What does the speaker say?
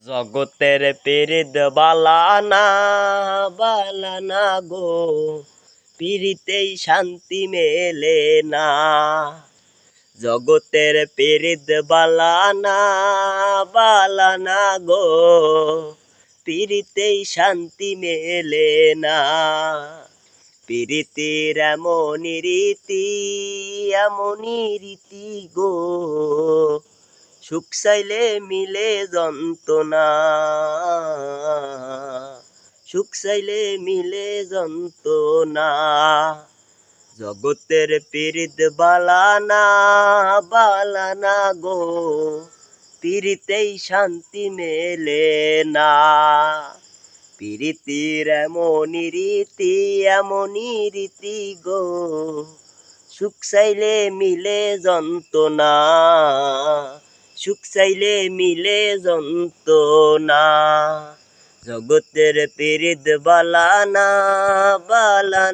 জগতের পিরিত বালানা বালানা গো, পিরিতেই শান্তি মেলে না। জগতের পিরিত বালানা বালানা গো, পিরিতেই শান্তি মেলে না। পিরিতির এমনই রীতি গো, সুখ চাইলে মিলে যন্ত্রণা, সুখ চাইলে মিলে যন্ত্রণা। জগতের পিরিত বালানা বালানা গো, পিরিতেই শান্তি মেলে না। পিরিতির এমনই রীতি গো, সুখ চাইলে মিলে যন্ত্রণা, সুখ চাইলে মিলে যন্ত্রণা। জগতের পিরিত বালানা বালানা।